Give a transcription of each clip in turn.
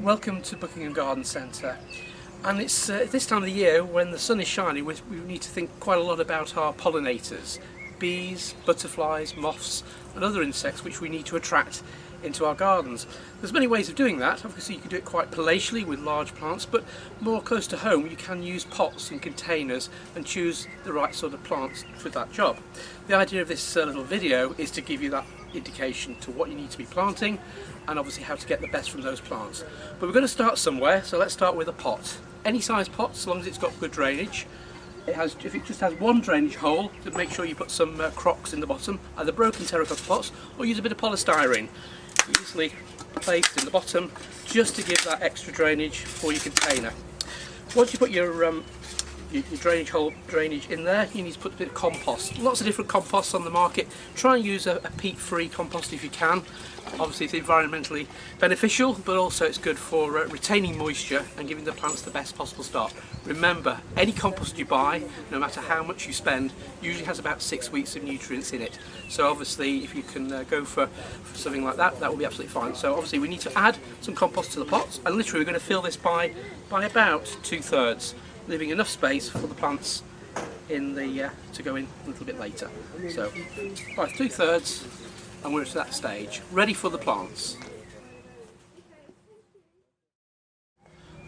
Welcome to Buckingham Garden Centre, and it's this time of the year when the sun is shining we need to think quite a lot about our pollinators, bees, butterflies, moths and other insects which we need to attract into our gardens. There's many ways of doing that. Obviously you can do it quite palatially with large plants, but more close to home you can use pots and containers and choose the right sort of plants for that job. The idea of this little video is to give you that indication to what you need to be planting and obviously how to get the best from those plants. But we're going to start somewhere, so let's start with a pot. Any size pot, so long as it's got good drainage. If it just has one drainage hole, then make sure you put some crocks in the bottom, either broken terracotta pots or use a bit of polystyrene. Easily placed in the bottom just to give that extra drainage for your container. Once you put your drainage in there, you need to put a bit of compost. Lots of different composts on the market. Try and use a peat-free compost if you can. Obviously it's environmentally beneficial, but also it's good for retaining moisture and giving the plants the best possible start. Remember, any compost you buy, no matter how much you spend, usually has about 6 weeks of nutrients in it. So obviously if you can go for something like that, that will be absolutely fine. So obviously we need to add some compost to the pots, and literally we're going to fill this by about 2/3, leaving enough space for the plants in the to go in a little bit later. So by 2/3, and we're to that stage, ready for the plants.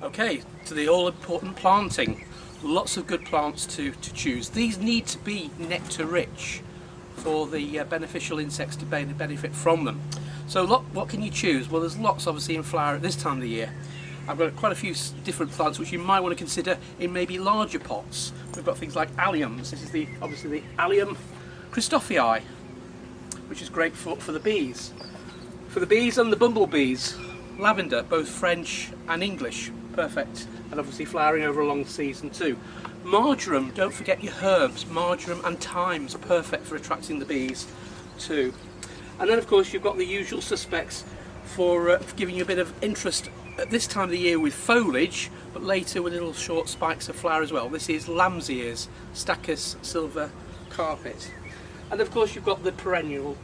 Okay, to the all-important planting. Lots of good plants to choose. These need to be nectar rich for the beneficial insects to benefit from them. So what can you choose? Well, there's lots obviously in flower at this time of the year. I've got quite a few different plants which you might want to consider in maybe larger pots. We've got things like alliums. This is obviously the Allium Christophii, which is great for the bees. For the bees and the bumblebees, lavender, both French and English, perfect, and obviously flowering over a long season too. Marjoram, don't forget your herbs, marjoram and thyme's perfect for attracting the bees too. And then of course you've got the usual suspects for giving you a bit of interest at this time of the year with foliage, but later with little short spikes of flower as well. This is lamb's ears, Stachys silver carpet. And of course you've got the perennials,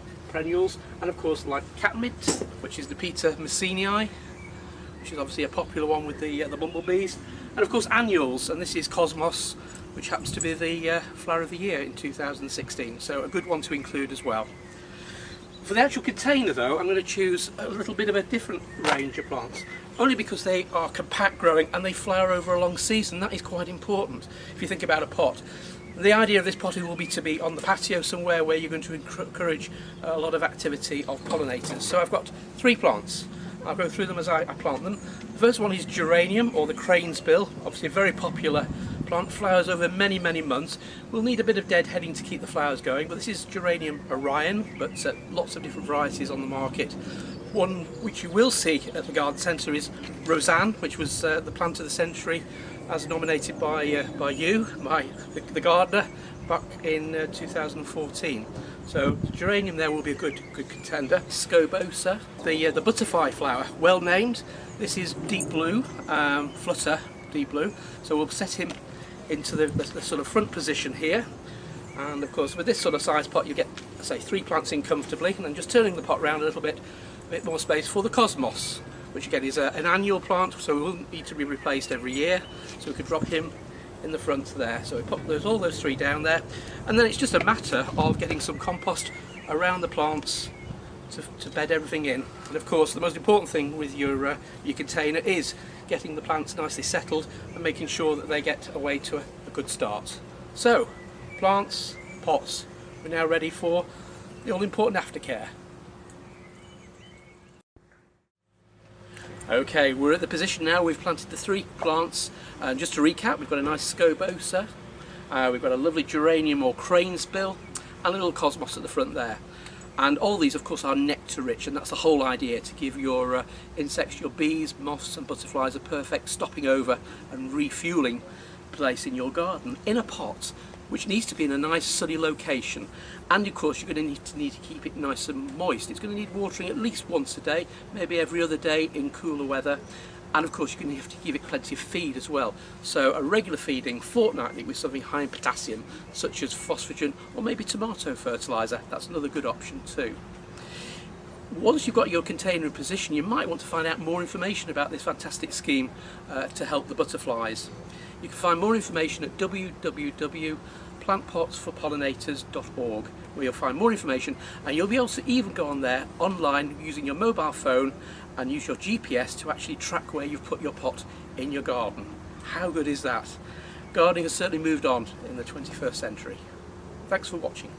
and of course like catmint, which is the Peter Messinii, which is obviously a popular one with the bumblebees, and of course annuals, and this is Cosmos, which happens to be the flower of the year in 2016, so a good one to include as well. For the actual container though, I'm going to choose a little bit of a different range of plants, only because they are compact growing and they flower over a long season. That is quite important if you think about a pot. The idea of this potting will be to be on the patio somewhere where you're going to encourage a lot of activity of pollinators. So I've got 3 plants. I'll go through them as I plant them. The first one is geranium, or the crane's bill, obviously a very popular plant, flowers over many months. We'll need a bit of deadheading to keep the flowers going, but this is Geranium Orion, but lots of different varieties on the market. One which you will see at the garden centre is Roseanne, which was the plant of the century as nominated by you, the gardener, back in 2014. So geranium there will be a good contender. Scobosa, the butterfly flower, well named. This is deep blue, flutter deep blue. So we'll set him into the sort of front position here. And of course with this sort of size pot you get, say, 3 plants in comfortably, and then just turning the pot round a little bit, more space for the Cosmos, which again is an annual plant, so it won't need to be replaced every year. So we could drop him in the front there. So we put all those 3 down there, and then it's just a matter of getting some compost around the plants to bed everything in. And of course the most important thing with your container is getting the plants nicely settled and making sure that they get away to a good start. So plants, pots, we're now ready for the all-important aftercare. Okay, we're at the position now, we've planted the 3 plants, and just to recap, we've got a nice Scobosa, we've got a lovely geranium or crane's bill, and a little Cosmos at the front there. And all these of course are nectar rich, and that's the whole idea, to give your insects, your bees, moths and butterflies a perfect stopping over and refuelling place in your garden in a pot, which needs to be in a nice sunny location. And of course you're going to need to keep it nice and moist. It's going to need watering at least once a day, maybe every other day in cooler weather. And of course you're going to have to give it plenty of feed as well. So a regular feeding fortnightly with something high in potassium, such as phosphagen or maybe tomato fertiliser, that's another good option too. once you've got your container in position, you might want to find out more information about this fantastic scheme to help the butterflies. You can find more information at www.plantpotsforpollinators.org, where you'll find more information, and you'll be able to even go on there online using your mobile phone and use your GPS to actually track where you've put your pot in your garden. How good is that? Gardening has certainly moved on in the 21st century. Thanks for watching.